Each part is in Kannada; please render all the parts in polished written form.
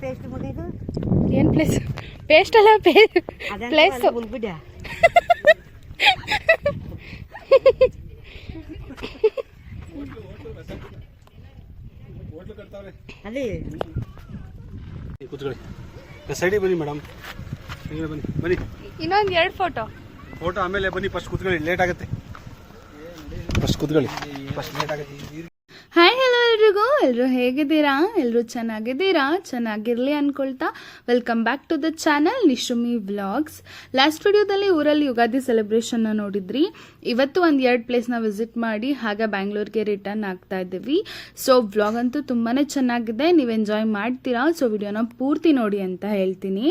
ಪೇಸ್ಟ್ ಮುಗಿದು ಏನು ಪ್ಲೇಸ್? ಪೇಸ್ಟ್ ಅಲ್ಲ, ಪ್ಲೇಸ್. ಉಳ್ಬಿಡ ಅಲ್ಲಿ ಕೂತ್ಕೊಳ್ಳಿ. ಸೈಡಿಗೆ ಬನ್ನಿ ಮೇಡಮ್, ಬನ್ನಿ ಬನ್ನಿ. ಇನ್ನೊಂದು 2 ಫೋಟೋ ಆಮೇಲೆ ಬನ್ನಿ. ಫಸ್ಟ್ ಕೂತ್ಕೊಳ್ಳಿ, ಲೇಟ್ ಆಗುತ್ತೆ. ಫಸ್ಟ್ ಕೂತ್ಕೊಳ್ಳಿ, ಫಸ್ಟ್ ಲೇಟ್ ಆಗುತ್ತೆ. ಹಾಯ್, ಹಲೋ ಎಲ್ರಿಗೂ. ಎಲ್ಲರೂ ಹೇಗಿದ್ದೀರಾ? ಎಲ್ಲರೂ ಚೆನ್ನಾಗಿರಲಿ ಅನ್ಕೊಳ್ತಾ welcome back to the channel Nishumi vlogs. Last ವಿಡಿಯೋದಲ್ಲಿ ಊರಲ್ಲಿ ಯುಗಾದಿ ಸೆಲೆಬ್ರೇಷನ್ನ ನೋಡಿದ್ರಿ. ಇವತ್ತು ಒಂದು 2 ಪ್ಲೇಸ್ನ ವಿಸಿಟ್ ಮಾಡಿ ಹಾಗೆ ಬ್ಯಾಂಗ್ಳೂರ್ಗೆ ರಿಟರ್ನ್ ಆಗ್ತಾ ಇದ್ದೀವಿ. ಸೊ ವ್ಲಾಗ್ ಅಂತೂ ತುಂಬಾ ಚೆನ್ನಾಗಿದೆ, ನೀವು ಎಂಜಾಯ್ ಮಾಡ್ತೀರಾ. ಸೊ ವಿಡಿಯೋನ ಪೂರ್ತಿ ನೋಡಿ ಅಂತ ಹೇಳ್ತೀನಿ.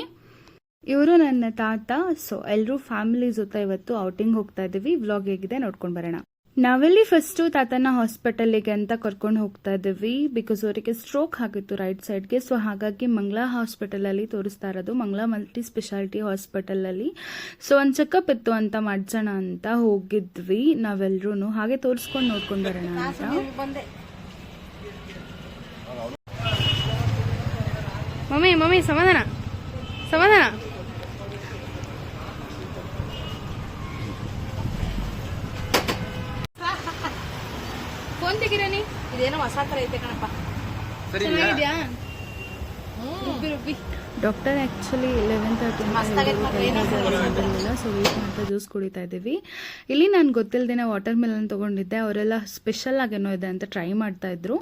ಇವರು ನನ್ನ ತಾತ. ಸೊ ಎಲ್ಲರೂ ಫ್ಯಾಮಿಲಿ ಜೊತೆ ಇವತ್ತು ಔಟಿಂಗ್ ಹೋಗ್ತಾ ಇದ್ದೀವಿ. ವ್ಲಾಗ್ ಹೇಗಿದೆ ನೋಡ್ಕೊಂಡು ಬರೋಣ. ನಾವೆಲ್ಲಿ ಫಸ್ಟು ತಾತನ ಹಾಸ್ಪಿಟಲಿಗೆ ಅಂತ ಕರ್ಕೊಂಡು ಹೋಗ್ತಾ ಇದ್ದೀವಿ. ಬಿಕಾಸ್ ಅವರಿಗೆ ಸ್ಟ್ರೋಕ್ ಆಗಿತ್ತು ರೈಟ್ ಸೈಡ್ಗೆ. ಸೊ ಹಾಗಾಗಿ ಮಂಗಳಾ ಹಾಸ್ಪಿಟಲಲ್ಲಿ ತೋರಿಸ್ತಾ ಇರೋದು, ಮಂಗಳಾ ಮಲ್ಟಿ ಸ್ಪೆಷಾಲಿಟಿ ಹಾಸ್ಪಿಟಲಲ್ಲಿ. ಸೊ ಒಂದು ಚೆಕಪ್ ಇತ್ತು ಅಂತ ಮಾಡ್ಸೋಣ ಅಂತ ಹೋಗಿದ್ವಿ ನಾವೆಲ್ಲರೂ. ಹಾಗೆ ತೋರಿಸ್ಕೊಂಡು ನೋಡ್ಕೊಂಡು ಬರೋಣ ಅಂತ. ಮಮ್ಮಿ ಸಮಾಧಾನ. ಫೋನ್ ತೆಗಿರಾನಿ. ಇದೇನೋ ಹೊಸ ಥರ ಐತೆ ಕಣಪ್ಪ. ಚೆನ್ನಾಗಿದ್ಯಾ? ರುಬ್ಬಿ ಡಾಕ್ಟರ್ ಆ್ಯಕ್ಚುಲಿ 11:30 ಸೊ ವೇಟ್ ಮಾಡ್ತಾ ಜ್ಯೂಸ್ ಕುಡಿತಾ ಇದ್ದೀವಿ. ಇಲ್ಲಿ ನಾನು ಗೊತ್ತಿಲ್ಲದೇನೆ ವಾಟರ್ ಮೆಲನ್ ತೊಗೊಂಡಿದ್ದೆ. ಅವರೆಲ್ಲ ಸ್ಪೆಷಲ್ ಆಗೇನೋ ಇದೆ ಅಂತ ಟ್ರೈ ಮಾಡ್ತಾ ಇದ್ರು.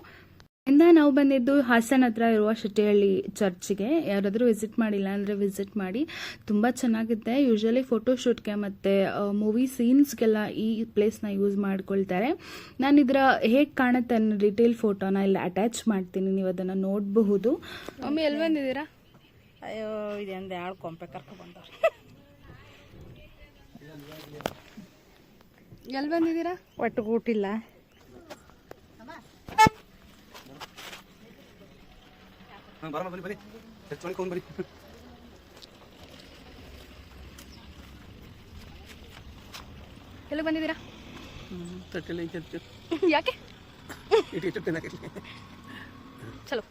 ಇಂದ ನಾವು ಬಂದಿದ್ದು ಹಾಸನ ಹತ್ರ ಇರುವ ಶೆಟ್ಟಿಹಳ್ಳಿ ಚರ್ಚ್ಗೆ. ಯಾರಾದರೂ ವಿಸಿಟ್ ಮಾಡಿಲ್ಲ ಅಂದರೆ ವಿಸಿಟ್ ಮಾಡಿ, ತುಂಬ ಚೆನ್ನಾಗಿದೆ. ಯೂಶಲಿ ಫೋಟೋಶೂಟ್ಗೆ ಮತ್ತು ಮೂವಿ ಸೀನ್ಸ್ಗೆಲ್ಲ ಈ ಪ್ಲೇಸ್ನ ಯೂಸ್ ಮಾಡ್ಕೊಳ್ತಾರೆ. ನಾನು ಇದರ ಹೇಗೆ ಕಾಣುತ್ತೆ ಅನ್ನೋ ಡೀಟೇಲ್ ಫೋಟೋನ ಇಲ್ಲಿ ಅಟ್ಯಾಚ್ ಮಾಡ್ತೀನಿ, ನೀವು ಅದನ್ನು ನೋಡಬಹುದು. ಮಮ್ಮಿ ಎಲ್ಲಿ ಬಂದಿದ್ದೀರಾ? ಅಯ್ಯೋ ಇದೊಂದು 2 ಕೊಂಪೆ ಕರ್ಕೊಂಡು ಬಂದವ್ರು. ಎಲ್ಲಿ ಬಂದಿದ್ದೀರಾ? ಒಟ್ಟು ಊಟಿಲ್ಲ. ಬನ್ನಿ ಎಲ್ಲಿ ಬಂದಿದ್ದೀರಾ? ಯಾಕೆ? ಚಲೋ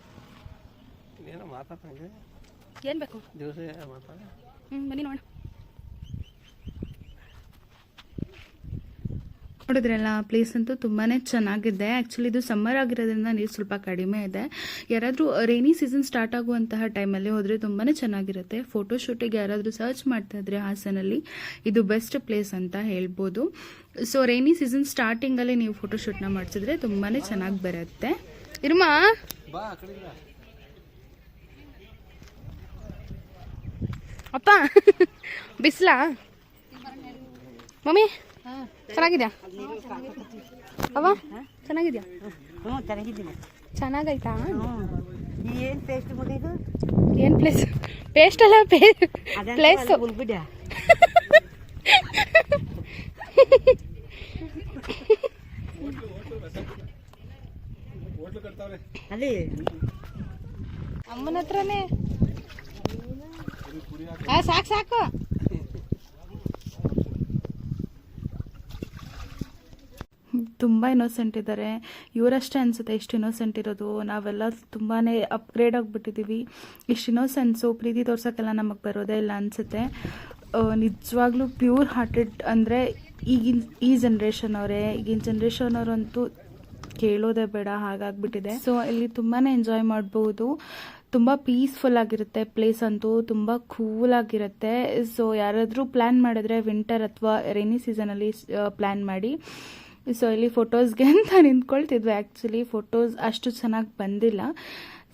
ಏನ್ ಬೇಕು? ಬನ್ನಿ ನೋಡ. ನೋಡಿದ್ರಲ್ಲ, ಪ್ಲೇಸ್ ಅಂತೂ ತುಂಬಾ ಚೆನ್ನಾಗಿದೆ. ಆ್ಯಕ್ಚುಲಿ ಇದು ಸಮ್ಮರ್ ಆಗಿರೋದ್ರಿಂದ ನೀರು ಸ್ವಲ್ಪ ಕಡಿಮೆ ಇದೆ. ಯಾರಾದರೂ ರೈನಿ ಸೀಸನ್ ಸ್ಟಾರ್ಟ್ ಆಗುವಂತಹ ಟೈಮಲ್ಲಿ ಹೋದರೆ ತುಂಬಾ ಚೆನ್ನಾಗಿರುತ್ತೆ. ಫೋಟೋಶೂಟಿಗೆ ಯಾರಾದರೂ ಸರ್ಚ್ ಮಾಡ್ತಾ ಇದ್ರೆ ಹಾಸನಲ್ಲಿ ಇದು ಬೆಸ್ಟ್ ಪ್ಲೇಸ್ ಅಂತ ಹೇಳ್ಬೋದು. ಸೊ ರೈನಿ ಸೀಸನ್ ಸ್ಟಾರ್ಟಿಂಗಲ್ಲಿ ನೀವು ಫೋಟೋಶೂಟ್ನ ಮಾಡಿಸಿದ್ರೆ ತುಂಬಾ ಚೆನ್ನಾಗಿ ಬರುತ್ತೆ. ಇರ್ಮಾ ಅಪ್ಪ ಬಿಸ್ಲಾ? ಮಮ್ಮಿ ಚೆನ್ನಾಗಿದ್ಯಾ? ಅವ ಚೆನ್ನಾಗಿದ್ಯಾ? ಚೆನ್ನಾಗಿದ್ದೀನಿ. ಚೆನ್ನಾಗೈತಾ? ಏನು ಪೇಸ್ಟ್ ಮುಗಿದು ಏನು ಪ್ಲೇಸ್? ಪೇಸ್ಟ್ ಅಲ್ಲ, ಪ್ಲೇಸ್. ಉಳ್ಬಿಡ ಅಲ್ಲಿ ಅಮ್ಮನ ಹತ್ರನೇ. ಸಾಕು ತುಂಬ ಇನ್ನೋಸೆಂಟ್ ಇದ್ದಾರೆ. ಇವರಷ್ಟೇ ಅನಿಸುತ್ತೆ ಇಷ್ಟು ಇನ್ನೋಸೆಂಟ್ ಇರೋದು. ನಾವೆಲ್ಲ ತುಂಬಾ ಅಪ್ಗ್ರೇಡ್ ಆಗಿಬಿಟ್ಟಿದ್ದೀವಿ. ಇಷ್ಟು ಇನ್ನೋಸೆನ್ಸು ಪ್ರೀತಿ ತೋರ್ಸೋಕ್ಕೆಲ್ಲ ನಮಗೆ ಬರೋದೇ ಇಲ್ಲ ಅನಿಸುತ್ತೆ. ನಿಜವಾಗ್ಲೂ ಪ್ಯೂರ್ ಹಾರ್ಟೆಡ್ ಅಂದರೆ ಈ ಜನ್ರೇಷನ್ ಈಗಿನ ಜನ್ರೇಷನ್ ಅವರಂತೂ ಕೇಳೋದೇ ಬೇಡ, ಹಾಗಾಗ್ಬಿಟ್ಟಿದೆ. ಸೊ ಇಲ್ಲಿ ತುಂಬಾ ಎಂಜಾಯ್ ಮಾಡ್ಬೋದು. ತುಂಬ ಪೀಸ್ಫುಲ್ ಆಗಿರುತ್ತೆ ಪ್ಲೇಸ್ ಅಂತೂ, ತುಂಬ ಕೂಲ್ ಆಗಿರುತ್ತೆ. ಸೊ ಯಾರಾದರೂ ಪ್ಲ್ಯಾನ್ ಮಾಡಿದ್ರೆ ವಿಂಟರ್ ಅಥವಾ ರೈನಿ ಸೀಸನಲ್ಲಿ ಪ್ಲ್ಯಾನ್ ಮಾಡಿ. ಸೊ ಇಲ್ಲಿ ಫೋಟೋಸ್ಗೆ ಅಂತ ನಿಂತ್ಕೊಳ್ತಿದ್ವಿ. ಆ್ಯಕ್ಚುಲಿ ಫೋಟೋಸ್ ಅಷ್ಟು ಚೆನ್ನಾಗಿ ಬಂದಿಲ್ಲ.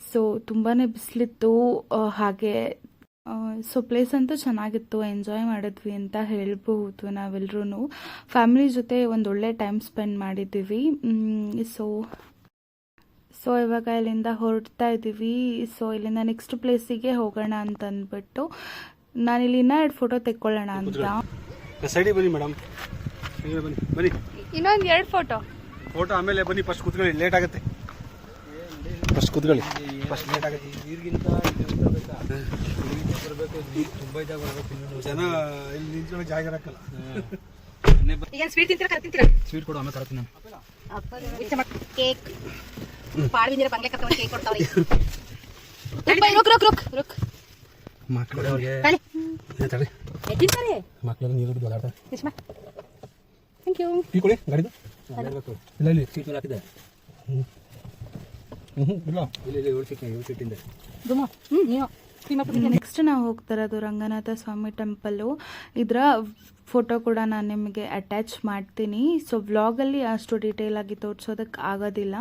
ಸೊ ತುಂಬಾ ಬಿಸಿಲಿತ್ತು ಹಾಗೆ. ಸೊ ಪ್ಲೇಸ್ ಅಂತೂ ಚೆನ್ನಾಗಿತ್ತು, ಎಂಜಾಯ್ ಮಾಡಿದ್ವಿ ಅಂತ ಹೇಳ್ಬಹುದು. ನಾವೆಲ್ಲರೂ ಫ್ಯಾಮಿಲಿ ಜೊತೆ ಒಂದು ಒಳ್ಳೆ ಟೈಮ್ ಸ್ಪೆಂಡ್ ಮಾಡಿದ್ದೀವಿ. ಸೊ ಇವಾಗ ಇಲ್ಲಿಂದ ಹೊರಡ್ತಾ ಇದ್ದೀವಿ. ಸೊ ಇಲ್ಲಿಂದ ನೆಕ್ಸ್ಟ್ ಪ್ಲೇಸಿಗೆ ಹೋಗೋಣ ಅಂತ ಅಂದ್ಬಿಟ್ಟು ನಾನಿಲ್ಲಿ ಇನ್ನೂ 2 ಫೋಟೋ ತೆಕ್ಕೊಳ್ಳೋಣ ಅಂತ. ಸೈಡಿಗೆ ಬನ್ನಿ ಮೇಡಮ್, ಬನ್ನಿ. ಇನ್ನೊಂದು 2 ಫೋಟೋ ಆಮೇಲೆ ಬನ್ನಿ. ಫಸ್ಟ್ ಕೂತ್ಕೊಳ್ಳಿ, ಲೇಟ್ ಆಗುತ್ತೆ. ಫಸ್ಟ್ ಕೂತ್ಕೊಳ್ಳಿ, ಫಸ್ಟ್ ಲೇಟ್ ಆಗುತ್ತೆ. ನೀರಿಗಿಂತ ಜನ ಇಲ್ಲಿ ನಿಂತ್ಕೊಳ್ಳೋ ಜಾಗ ಇರಕ್ಕಲ್ಲ. ಈಗ ಸ್ವೀಟ್ ತಿಂತೀರಾ? ಸ್ವೀಟ್ ಕೊಡು, ಆಮೇಲೆ ತರ್ತೀನಿ ನಾನು. ಕೇಕ್ ಪಾಳ್ವಿಂದಿರ ಬಂಗ್ಲೆ ಕರ್ಕೊಂಡು ಕೇಕ್ ಕೊಡ್ತಾವ್ರಿ. ರುಕ್ ಮಕ್ಕಳಿಗೆ ತಳಿ ತಡಿ ತಿಂತಾರೆ ಮಕ್ಕಳೆಲ್ಲ ನೀರು ಬಿದ್ದು ಓಡಾಡ್ತಾರೆ. ರೇಷ್ಮಾ ಥ್ಯಾಂಕ್ ಯು ಟೀ ಕೊಡಿ ಗಾಡಿದು ಇಲ್ಲ ಇಲ್ಲಿ ಸೀಟ್ ಮೇಲೆ ಹಾಕಿದೆ ಇಲ್ಲ ಇಲ್ಲಿ ಏಳು ಸೀಟಿಂದ ದುಮೋ ನೀನು ನೆಕ್ಸ್ಟ್ ನಾವು ಹೋಗ್ತಾ ಇರೋದು ರಂಗನಾಥ ಸ್ವಾಮಿ ಟೆಂಪಲ್ಲು. ಇದರ ಫೋಟೋ ಕೂಡ ನಾನು ನಿಮಗೆ ಅಟ್ಯಾಚ್ ಮಾಡ್ತೀನಿ. ಸೊ ವ್ಲಾಗಲ್ಲಿ ಅಷ್ಟು ಡೀಟೇಲ್ ಆಗಿ ತೋರಿಸೋದಕ್ಕೆ ಆಗೋದಿಲ್ಲ.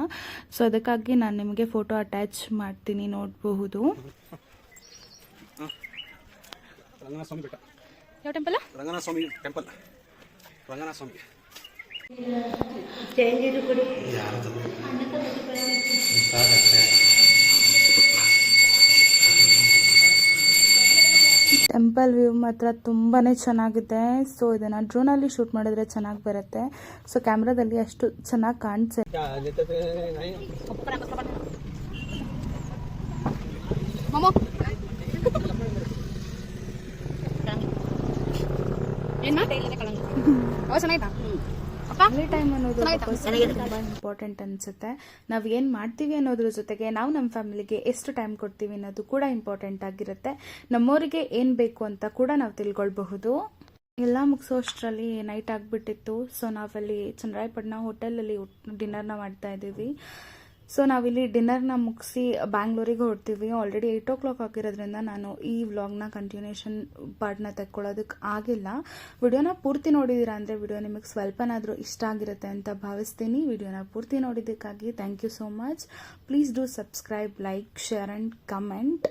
ಸೊ ಅದಕ್ಕಾಗಿ ನಾನು ನಿಮಗೆ ಫೋಟೋ ಅಟ್ಯಾಚ್ ಮಾಡ್ತೀನಿ, ನೋಡಬಹುದು. ರಂಗನಾಥ ಸ್ವಾಮಿ ಬೆಟ್ಟ, ಯಾವ ಟೆಂಪಲ್? ರಂಗನಾಥ ಸ್ವಾಮಿ ಟೆಂಪಲ್, ರಂಗನಾಥ ಸ್ವಾಮಿ. ಟೆಂಪಲ್ ವ್ಯೂ ಮಾತ್ರ ತುಂಬಾ ಚೆನ್ನಾಗಿದೆ. ಸೊ ಇದನ್ನು ಡ್ರೋನಲ್ಲಿ ಶೂಟ್ ಮಾಡಿದ್ರೆ ಚೆನ್ನಾಗಿ ಬರುತ್ತೆ. ಸೊ ಕ್ಯಾಮ್ರಾದಲ್ಲಿ ಅಷ್ಟು ಚೆನ್ನಾಗಿ ಕಾಣಿಸುತ್ತೆ. ಮಮ್ಮೋ ಏನು ಚೆನ್ನಾಗಿತ್ತಾ ಫ್ಯಾಮಿಲಿ ಟೈಮ್ ಅನ್ನೋದು ತುಂಬ ಇಂಪಾರ್ಟೆಂಟ್ ಅನಿಸುತ್ತೆ. ನಾವು ಏನು ಮಾಡ್ತೀವಿ ಅನ್ನೋದ್ರ ಜೊತೆಗೆ ನಾವು ನಮ್ಮ ಫ್ಯಾಮಿಲಿಗೆ ಎಷ್ಟು ಟೈಮ್ ಕೊಡ್ತೀವಿ ಅನ್ನೋದು ಕೂಡ ಇಂಪಾರ್ಟೆಂಟ್ ಆಗಿರುತ್ತೆ. ನಮ್ಮವರಿಗೆ ಏನು ಬೇಕು ಅಂತ ಕೂಡ ನಾವು ತಿಳ್ಕೊಳ್ಬಹುದು. ಎಲ್ಲ ಮುಗಿಸೋಷ್ಟರಲ್ಲಿ ನೈಟ್ ಆಗಿಬಿಟ್ಟಿತ್ತು. ಸೊ ನಾವಲ್ಲಿ ಚನ್ನರಾಯಪಟ್ಟಣ ಹೋಟೆಲಲ್ಲಿ ಡಿನ್ನರ್ನ ಮಾಡ್ತಾ ಇದ್ದೀವಿ. ಸೊ ನಾವಿಲ್ಲಿ ಡಿನ್ನರ್ನ ಮುಗಿಸಿ ಬ್ಯಾಂಗ್ಳೂರಿಗೆ ಹೊರಡ್ತೀವಿ. ಆಲ್ರೆಡಿ 8 o'clock ಆಗಿರೋದ್ರಿಂದ ನಾನು ಈ ವ್ಲಾಗ್ನ ಕಂಟಿನ್ಯೂಷನ್ ಪಾರ್ಟ್ನ ತೆಕ್ಕೊಳ್ಳೋದಕ್ಕೆ ಆಗಿಲ್ಲ. ವಿಡಿಯೋನ ಪೂರ್ತಿ ನೋಡಿದ್ದೀರಾ ಅಂದರೆ ವಿಡಿಯೋ ನಿಮಗೆ ಸ್ವಲ್ಪನಾದರೂ ಇಷ್ಟ ಆಗಿರುತ್ತೆ ಅಂತ ಭಾವಿಸ್ತೀನಿ. ವಿಡಿಯೋನ ಪೂರ್ತಿ ನೋಡಿದ್ದಕ್ಕಾಗಿ thank you so much. Please do subscribe, like, share and comment.